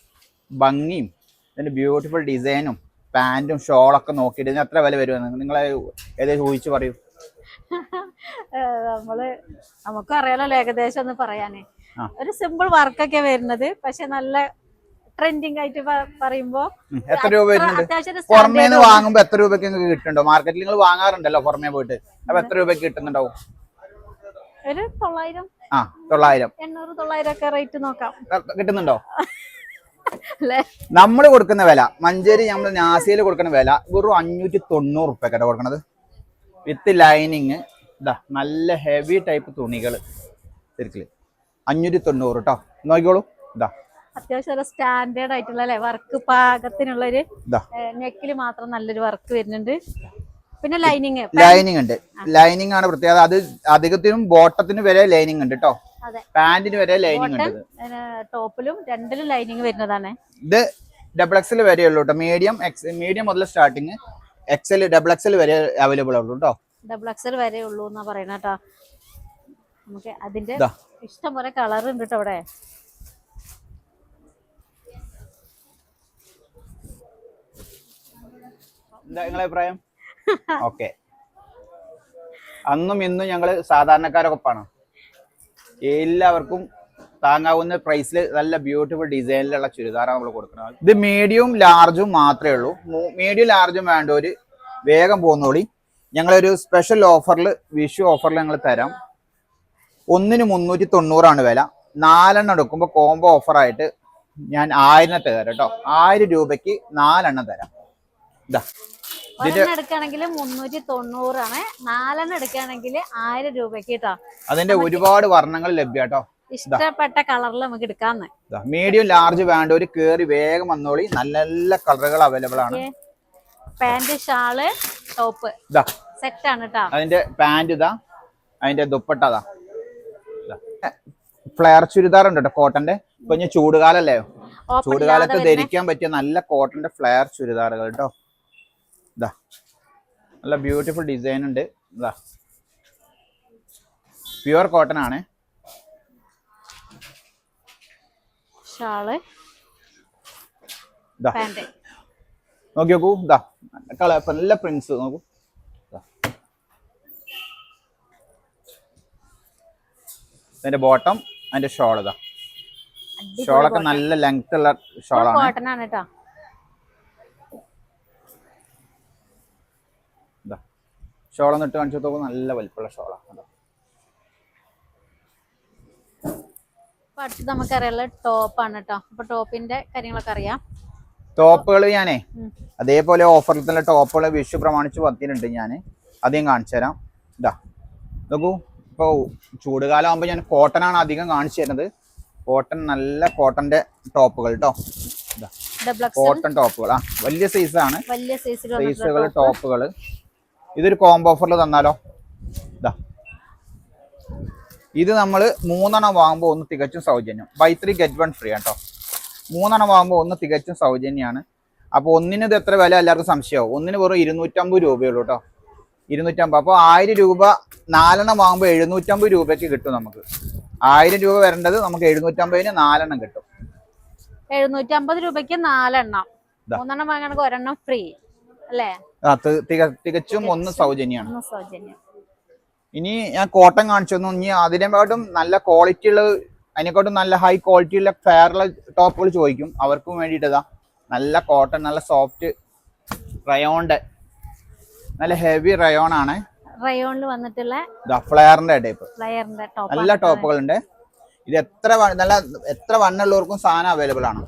ഭംഗിയും ഇതിന്റെ ബ്യൂട്ടിഫുൾ ഡിസൈനും പാന്റും ഷോളൊക്കെ നോക്കിയിട്ട് ഇതിന് എത്ര വില വരുമെന്ന് നിങ്ങളെ ഏകദേശം ഊഹിച്ച് പറയൂ. നമുക്കും അറിയാലോ ഏകദേശം ഒന്ന് പറയാനേ. ഒരു സിമ്പിൾ വർക്കൊക്കെ വരുന്നത്, പക്ഷെ നല്ല ട്രെൻഡിങ് ആയിട്ട് പറയുമ്പോ എത്ര രൂപ വരുന്നുണ്ട്? പുറമേ നിന്ന് വാങ്ങുമ്പോ എത്ര രൂപയ്ക്ക് നിങ്ങൾക്ക് കിട്ടുന്നുണ്ടോ? മാർക്കറ്റിൽ നിങ്ങൾ വാങ്ങാറുണ്ടല്ലോ പുറമേ പോയിട്ട്. അപ്പൊ എത്ര രൂപയ്ക്ക് കിട്ടുന്നുണ്ടാവും? ഒരു 900, 900, 800, 900 ഒക്കെ റേറ്റ് നോക്കാം. കിട്ടുന്നുണ്ടോ? നമ്മൾ കൊടുക്കുന്ന വില, മഞ്ചേരി നമ്മൾ നാസിയിൽ കൊടുക്കുന്ന വില വെറും 590 റുപ്യക്കാണ് കൊടുക്കണത്. With lining. നല്ല ഹെവി ടൈപ്പ് തുണികൾ ശരിക്കും 590 കേട്ടോ. നോക്കിക്കോളൂ. അത്യാവശ്യം സ്റ്റാൻഡേർഡ് ആയിട്ടുള്ള വർക്ക് പാകത്തിനുള്ളൊരു നെക്കില് മാത്രം നല്ലൊരു വർക്ക് വരുന്നുണ്ട്. പിന്നെ ലൈനിങ് ഉണ്ട്. ലൈനിങ് ആണ് പ്രത്യേകത. അത് അധികത്തിനും ബോട്ടത്തിനും വരെ ലൈനിങ് ഉണ്ട് കേട്ടോ. പാന്റിന് വരെ ലൈനിങ് ഉണ്ട്. ടോപ്പിലും രണ്ടിലും ലൈനിങ് വരുന്നതാണ്. ഇത് XXL വരെ ഉള്ളൂ കേട്ടോ. മീഡിയം മുതൽ സ്റ്റാർട്ടിങ് XL, XXL വരെ അവൈലബിൾ ഉള്ളൂ കേട്ടോ. XXL വരെ ഉള്ളൂ എന്നാ പറയുന്ന കേട്ടോ. നമുക്ക് അതിന്റെ ഇഷ്ടം പോലെ കളർ ഉണ്ട് കേട്ടോ അവിടെ. എന്താ നിങ്ങളെ അഭിപ്രായം? ഓക്കെ. അന്നും ഇന്നും ഞങ്ങള് സാധാരണക്കാരൊക്കെപ്പാണ്. എല്ലാവർക്കും താങ്ങാവുന്ന പ്രൈസിൽ നല്ല ബ്യൂട്ടിഫുൾ ഡിസൈനിലുള്ള ചുരിദാറാണ് നമ്മൾ കൊടുക്കുന്നത്. ഇത് മീഡിയവും ലാർജും മാത്രമേ ഉള്ളൂ. മീഡിയം ലാർജും വേണ്ടവര് വേഗം പോകുന്നോളി. ഞങ്ങളൊരു സ്പെഷ്യൽ ഓഫറിൽ, വിഷു ഓഫറിൽ ഞങ്ങൾ തരാം. ഒന്നിന് 390 വില. 4 എണ്ണം എടുക്കുമ്പോൾ കോംബോ ഓഫറായിട്ട് ഞാൻ 1000 തരാം കേട്ടോ. 1000 രൂപയ്ക്ക് 4 എണ്ണം തരാം. എടുക്കുകയാണെങ്കിൽ 390 ആണ്. 4 എണ്ണം എടുക്കുകയാണെങ്കിൽ 1000 രൂപയ്ക്ക് കേട്ടോ. അതിന്റെ ഒരുപാട് വർണ്ണങ്ങൾ ലഭ്യ കേട്ടോ. ഇഷ്ടപ്പെട്ട കളറിൽ നമുക്ക് എടുക്കാന്ന്. മീഡിയം ലാർജ് വേണ്ട ഒരു കേറി വേഗം വന്നോളി. നല്ല നല്ല കളറുകൾ അവൈലബിൾ ആണ്. പാന്റ്, ഷാള്, ടോപ്പ് സെറ്റ് ആണ് കേട്ടോ. അതിന്റെ പാന്റ് അതിന്റെ ദുപ്പട്ട ഫ്ലെയർ ചുരിദാർ ഉണ്ട് കേട്ടോ, കോട്ടന്റെ. ഇപ്പൊ ഇനി ചൂടുകാലല്ലേ, ചൂടുകാലത്ത് ധരിക്കാൻ പറ്റിയ നല്ല കോട്ടന്റെ ഫ്ലെയർ ചുരിദാറുകൾ കേട്ടോ. നല്ല ബ്യൂട്ടിഫുൾ ഡിസൈൻ ഉണ്ട്. പ്യുവർ കോട്ടൺ ആണ്. ഷാള്, പാന്റ് നോക്കി നോക്കൂ. കളർ നല്ല പ്രിന്റ്സ് നോക്കൂ. അതിന്റെ ബോട്ടം, അതിന്റെ ഷോൾ. ഷോളൊക്കെ നല്ല ലെങ്ത് ഉള്ള ഷോളാണ്. കോട്ടൺ ആണ് കേട്ടോ. ഷോളൊന്ന് ഇട്ട് കാണിച്ചു നോക്കുമ്പോൾ നല്ല വലിപ്പമുള്ള ഷോളാണ്. അപ്പൊ അടുത്ത് നമുക്കറിയാനുള്ള ടോപ്പാണ് കേട്ടോ. അപ്പൊ ടോപ്പിന്റെ കാര്യങ്ങളൊക്കെ അറിയാം. ടോപ്പുകൾ ഞാനേ അതേപോലെ ഓഫറിൽ തന്നെ ടോപ്പുകൾ വിഷു പ്രമാണിച്ച് വന്നിട്ടുണ്ട്. ഞാൻ അധികം കാണിച്ചു തരാം. ഇതാ നോക്കൂ, ഇപ്പോൾ ചൂടുകാലം ആകുമ്പോൾ ഞാൻ കോട്ടനാണ് അധികം കാണിച്ചു തരുന്നത്. കോട്ടൺ, നല്ല കോട്ടന്റെ ടോപ്പുകൾ കേട്ടോ. കോട്ടൺ ടോപ്പുകൾ വലിയ സൈസാണ്, സൈസുകൾ ടോപ്പുകൾ. ഇതൊരു കോംബോ ഓഫറിൽ തന്നാലോ? ഇതാ ഇത് നമ്മൾ 3 വാങ്ങുമ്പോൾ 1 തികച്ചും സൗജന്യം. ബൈ 3 get 1 ഫ്രീ കേട്ടോ. 3 വാങ്ങുമ്പോൾ 1 തികച്ചും സൗജന്യമാണ്. അപ്പോൾ ഒന്നിന് ഇത് എത്ര വില എല്ലാവർക്കും സംശയമാവും. ഒന്നിന് വെറും 250 രൂപയുള്ളൂ കേട്ടോ. 250. അപ്പോൾ 1000 രൂപ 4 വാങ്ങുമ്പോൾ 750 രൂപയ്ക്ക് കിട്ടും നമുക്ക്. 1000 രൂപ വരേണ്ടത് നമുക്ക് 750-ന് 4 കിട്ടും. 750 രൂപയ്ക്ക് 4 3 വാങ്ങണമെങ്കിൽ 1 ഫ്രീ അല്ലേ? തികച്ചും 1 സൗജന്യമാണ്. ഇനി ഞാൻ കോട്ടൺ കാണിച്ചു തന്നു. ഇനി അതിനെക്കാട്ടും നല്ല ക്വാളിറ്റി ഉള്ള, അതിനെക്കാട്ടും നല്ല ഹൈ ക്വാളിറ്റി ഉള്ള ഫെയറുള്ള ടോപ്പുകൾ ചോദിക്കും. അവർക്കും വേണ്ടിയിട്ടതാ നല്ല കോട്ടൺ, നല്ല സോഫ്റ്റ് റയോണിന്റെ, നല്ല ഹെവി റയോൺ ആണ്. റയോണിൽ വന്നിട്ടുള്ള ഫ്ലെയറിന്റെ ടൈപ്പ് ടോപ്പ്, നല്ല ടോപ്പുകളുണ്ട്. ഇത് എത്ര വണ്ണുള്ളവർക്കും സാധനം അവൈലബിൾ ആണ്.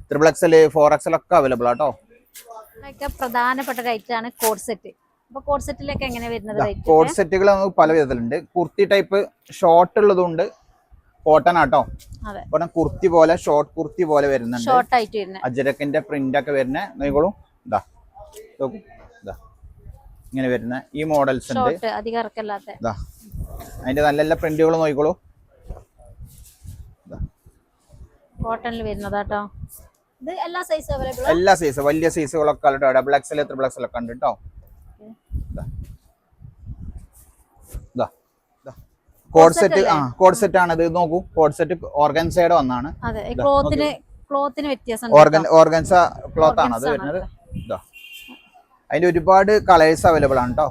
3XL 4XL ഒക്കെ അവൈലബിൾ ആട്ടോ. പ്രധാനപ്പെട്ട റേറ്റ് ആണ് കോഡ് സെറ്റ്. അപ്പൊ കോഡ് സെറ്റിലൊക്കെ എങ്ങനെ വരുന്നത്? കോഡ് സെറ്റുകൾ നമുക്ക് പല വിധത്തിലുണ്ട്. കുർത്തി ടൈപ്പ് ഷോർട്ട് ഉള്ളതുണ്ട്, കോട്ടൺ ആട്ടോ. കുർത്തി പോലെ, ഷോർട്ട് കുർത്തി പോലെ വരുന്നുണ്ട്. അജരക്കിന്റെ പ്രിന്റ് ഒക്കെ വരുന്ന നോക്കിക്കോളൂ. ഇതാ ഇങ്ങനെ വരുന്ന ഈ മോഡൽസ് ഉണ്ട്. ഇതാ അതിന്റെ നല്ല നല്ല പ്രിന്റുകൾ നോക്കിക്കോളൂ. കോട്ടണിൽ വരുന്നതാട്ടോ. ഇത് എല്ലാ സൈസും അവൈലബിൾ, എല്ലാ സൈസും വലിയ സൈസുകളൊക്കെ കേട്ടോ. 2XL 3XL ഒക്കെ ഉണ്ട് കേട്ടോ. കോഡ് സെറ്റ്, കോഡ് സെറ്റ് ആണ് ഇത്. നോക്കൂ, കോഡ് സെറ്റ് ഓർഗൻസയുടെ ഒന്നാണ്. ഓർഗൻസ ക്ലോത്ത് ആണ് അത് വരുന്നത്. ഇതാ അതിന്റെ ഒരുപാട് കളേഴ്സ് അവൈലബിൾ ആണ് കേട്ടോ.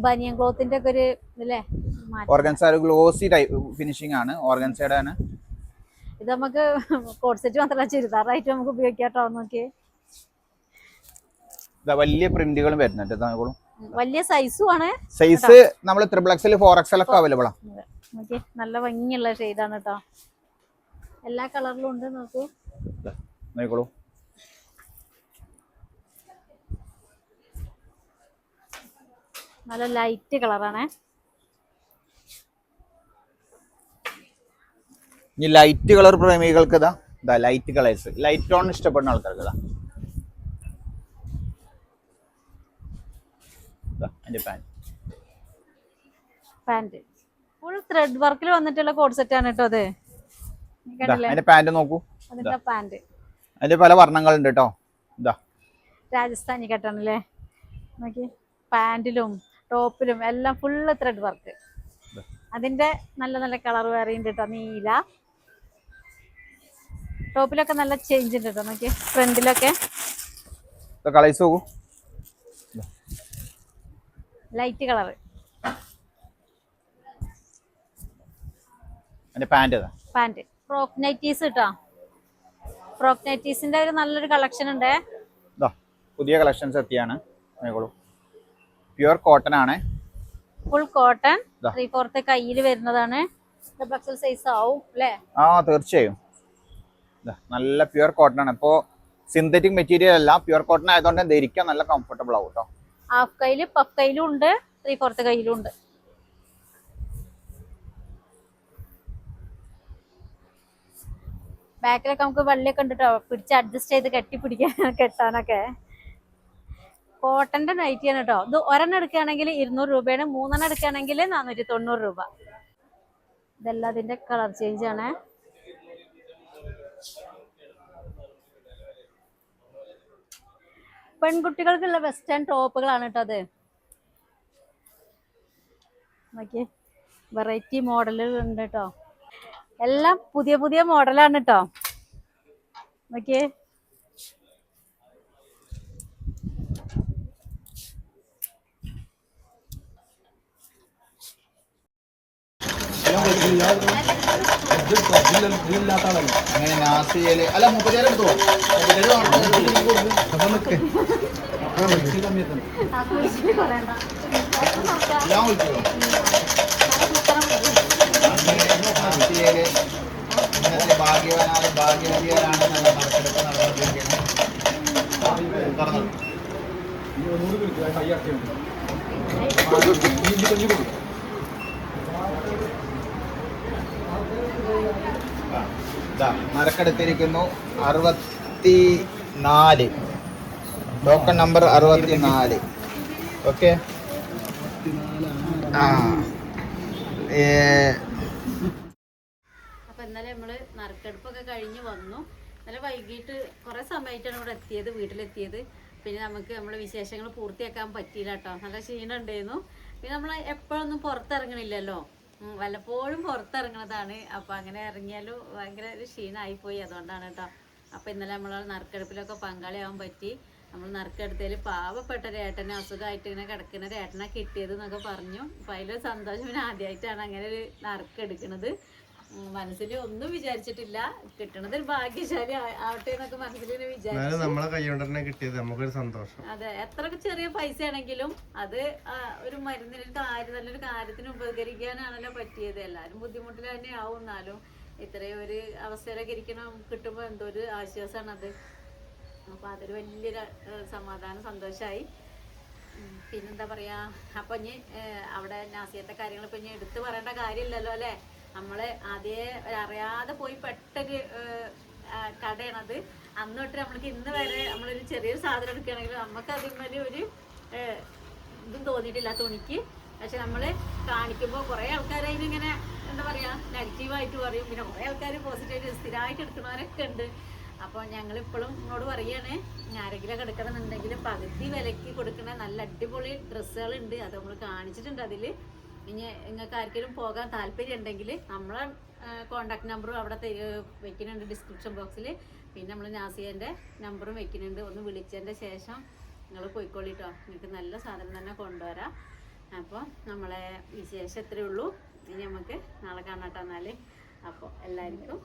ബനിയൻ ക്ലോത്തിന്റെ ഒക്കെ ഒരു ഇല്ലേ, ഓർഗൻസ ഒരു ഗ്ലോസി ടൈപ്പ് ഫിനിഷിംഗ് ആണ്. ഓർഗൻസയുടെ ആണ് ഇത്. നമുക്ക് കോഡ് സെറ്റ് മാത്രമല്ല, ചുരിദാറായിട്ട് നമുക്ക് ഉപയോഗിക്കാട്ടോ. നോക്കിയേ, വലിയ പ്രിന്റുകളും വരുന്നുണ്ട്. നോക്കോളൂ, വലിയ സൈസും ആണ്. സൈസ് നമ്മൾ 3XL 4XL ഒക്കെ അവൈലബിൾ ആണ്. നോക്കിയേ, നല്ല ഭംഗിയുള്ള ഷെയ്ഡാണ് കേട്ടോ. എല്ലാ കളറിലും ഉണ്ട്. നോക്കൂ, നോക്കോളൂ. നല്ല ലൈറ്റ് കളറാണ്. ഇനി ലൈറ്റ് കളർ പ്രേമികൾക്ക് ഇതാ ലൈറ്റ് കളേഴ്സ്, ലൈറ്റ് ടോൺ ഇഷ്ടപ്പെടുന്ന ആൾക്കാർക്ക് ഇതാ പാന്റ് ഫുൾ ത്രെഡ് വർക്കിൽ വന്നിട്ടുള്ള കോഡ് സെറ്റ് ആണ് കേട്ടോ. അത് അതിന്റെ പാന്റ് നോക്കൂ. അതിന്റെ പാന്റ് അതിന്റെ പല വർണ്ണങ്ങളുണ്ട് കേട്ടോ. ഇതാ രാജസ്ഥാനി കട്ടാണല്ലേ. നോക്കി, പാന്റിലും ടോപ്പിലും എല്ലാം ഫുള്ള് ത്രെഡ് വർക്ക്. അതിന്റെ നല്ല നല്ല കളർ വേറെ ഉണ്ട് കേട്ടോ. നീല ടോപ്പിലൊക്കെ നല്ല ചേഞ്ച് ഉണ്ട് കേട്ടോ. നോക്കി, ഫ്രണ്ടിലൊക്കെ കളേഴ്സ് നോക്കൂ. Light colour. Pant frock nighties കേട്ടോ. ഫ്രോക്ക് നൈറ്റീസിന്റെ ഒരു നല്ലൊരു കളക്ഷൻ ഉണ്ട്. പുതിയ കളക്ഷൻസ് എത്തിയാണ്. പ്യുവർ കോട്ടൺ ആണ്, ഫുൾ കോട്ടൺ. 3/4 കയ്യിൽ വരുന്നതാണ്. XL സൈസ് ആവും അല്ലേ? തീർച്ചയായും. നല്ല പ്യുവർ കോട്ടൺ ആണ്. ഇപ്പോ സിന്തറ്റിക് മെറ്റീരിയൽ അല്ല, പ്യുവർ കോട്ടൺ ആയതുകൊണ്ട് ധരിക്കാൻ നല്ല കംഫർട്ടബിൾ ആവും കേട്ടോ. ഹാഫ് കയ്യില്, പഫ് കയ്യിലും ഉണ്ട്, 3/4 കയ്യിലും ഉണ്ട്. ബാക്കിലൊക്കെ നമുക്ക് വെള്ളയൊക്കെ ഉണ്ട് കേട്ടോ. പിടിച്ച് അഡ്ജസ്റ്റ് ചെയ്ത് കെട്ടാനൊക്കെ. കോട്ടന്റെ നൈറ്റിയാണ് കേട്ടോ. ഇത് ഒരെണ്ണം എടുക്കുകയാണെങ്കിൽ 200 രൂപയാണ്, 3 എടുക്കുകയാണെങ്കിൽ 490 രൂപ. ഇതെല്ലാം അതിന്റെ കളർ ചേഞ്ച് ആണ്. പെൺകുട്ടികൾക്കുള്ള വെസ്റ്റേൺ ടോപ്പുകളാണ് കേട്ടോ അത്. നോക്കിയേ, വെറൈറ്റി മോഡലുകൾ ഉണ്ട് കേട്ടോ. എല്ലാം പുതിയ പുതിയ മോഡലാണ് കേട്ടോ. നോക്കിയേ, അങ്ങനെ നാസിയല് അല്ല 30,000 എടുത്തോ. എല്ലാം വിളിച്ചോ ഇന്നത്തെ ഭാഗ്യവാനായ ഭാഗ്യവതിയാരാണെന്നുള്ള നറുക്കെടുപ്പ് നടന്നുകൊണ്ടിരിക്കുന്നത്. പറഞ്ഞു നറുക്കെടുത്തിരിക്കുന്നു 64 ടോക്കൺ നമ്പർ 64. ഓക്കെ അപ്പൊ ഇന്നലെ നമ്മള് നറുക്കെടുപ്പൊക്കെ കഴിഞ്ഞ് വന്നു. ഇന്നലെ വൈകിട്ട് കുറെ സമയമായിട്ടാണ് ഇവിടെ എത്തിയത്, വീട്ടിലെത്തിയത്. പിന്നെ നമുക്ക് നമ്മളെ വിശേഷങ്ങൾ പൂർത്തിയാക്കാൻ പറ്റിയില്ല കേട്ടോ, നല്ല ക്ഷീണം ഉണ്ടായിരുന്നു. പിന്നെ നമ്മൾ എപ്പോഴൊന്നും പുറത്തിറങ്ങണില്ലല്ലോ, വല്ലപ്പോഴും പുറത്തിറങ്ങണതാണ്. അപ്പൊ അങ്ങനെ ഇറങ്ങിയാലും ഭയങ്കര ഒരു ക്ഷീണമായിപ്പോയി, അതുകൊണ്ടാണ് കേട്ടോ. അപ്പൊ ഇന്നലെ നമ്മൾ നറുക്കെടുപ്പിലൊക്കെ പങ്കാളിയാവാൻ പറ്റി. നമ്മൾ നറുക്കെടുത്തതിൽ പാവപ്പെട്ട ഒരു ഏട്ടനെ, അസുഖമായിട്ട് ഇങ്ങനെ കിടക്കുന്ന ഒരു ഏട്ടനെ കിട്ടിയത് എന്നൊക്കെ പറഞ്ഞു. അപ്പൊ അതിലൊരു സന്തോഷം. പിന്നെ ആദ്യമായിട്ടാണ് അങ്ങനെ ഒരു നറുക്കെടുക്കുന്നത്. മനസ്സിൽ ഒന്നും വിചാരിച്ചിട്ടില്ല, കിട്ടണത് ഒരു ഭാഗ്യശാലി ആവട്ടെ എന്നൊക്കെ മനസ്സിൽ വിചാരിച്ചു. നമ്മളെ കൈകൊണ്ട് തന്നെ കിട്ടിയത് നമുക്കൊരു സന്തോഷം. അതെ, എത്രയൊക്കെ ചെറിയ പൈസ ആണെങ്കിലും അത് ഒരു മരുന്നിന് കാര്യം, നല്ലൊരു കാര്യത്തിന് ഉപകരിക്കാനാണല്ലോ പറ്റിയത്. എല്ലാവരും ബുദ്ധിമുട്ടിൽ തന്നെ ആവും, എന്നാലും ഇത്രയും ഒരു അവസരമൊക്കെ കിട്ടുമ്പോൾ എന്തോ ഒരു ആശ്വാസമാണത്. അപ്പൊ അതൊരു വലിയൊരു സമാധാനം, സന്തോഷമായി. പിന്നെന്താ പറയാ, അപ്പൊ ഇനി അവിടെ നാസിയത്തെ കാര്യങ്ങൾ ഇപ്പൊ ഇനി എടുത്തു പറയേണ്ട കാര്യമില്ലല്ലോ അല്ലെ. നമ്മള് ആദ്യമേ അറിയാതെ പോയി പെട്ടൊരു കടയാണത്. അന്ന് തൊട്ട് നമ്മൾക്ക് ഇന്ന് വരെ നമ്മളൊരു ചെറിയൊരു സാധനം എടുക്കുകയാണെങ്കിൽ നമുക്ക് അതിന്മേൽ ഒരു ഇതും തോന്നിയിട്ടില്ല തുണിക്ക്. പക്ഷെ നമ്മള് കാണിക്കുമ്പോൾ കുറെ ആൾക്കാർ അതിനിങ്ങനെ എന്താ പറയാ നെഗറ്റീവായിട്ട് പറയും. പിന്നെ കുറെ ആൾക്കാർ പോസിറ്റീവായിട്ട് സ്ഥിരമായിട്ട് എടുക്കുന്നവരൊക്കെ ഉണ്ട്. അപ്പോൾ ഞങ്ങളിപ്പോഴും നിങ്ങളോട് പറയുകയാണ്, ആരെങ്കിലും ഒക്കെ എടുക്കണമെന്നുണ്ടെങ്കിൽ പകുതി വിലയ്ക്ക് കൊടുക്കുന്ന നല്ല അടിപൊളി ഡ്രസ്സുകളുണ്ട്. അത് നമ്മൾ കാണിച്ചിട്ടുണ്ട് അതിൽ. ഇനി നിങ്ങൾക്ക് ആർക്കെങ്കിലും പോകാൻ താല്പര്യം ഉണ്ടെങ്കിൽ നമ്മളെ കോണ്ടാക്ട് നമ്പറും അവിടെ വെക്കുന്നുണ്ട് ഡിസ്ക്രിപ്ഷൻ ബോക്സിൽ. പിന്നെ നമ്മൾ നാസിയൻ്റെ നമ്പറും വെക്കുന്നുണ്ട്. ഒന്ന് വിളിച്ചതിൻ്റെ ശേഷം നിങ്ങൾ പോയിക്കോളിട്ടോ, നിങ്ങൾക്ക് നല്ല സാധനം തന്നെ കൊണ്ടുവരാം. അപ്പോൾ നമ്മളെ വിശേഷം ഇത്രയേ ഉള്ളൂ. ഇനി നമുക്ക് നാളെ കാണാട്ടോ. എന്നാൽ അപ്പോൾ എല്ലാവർക്കും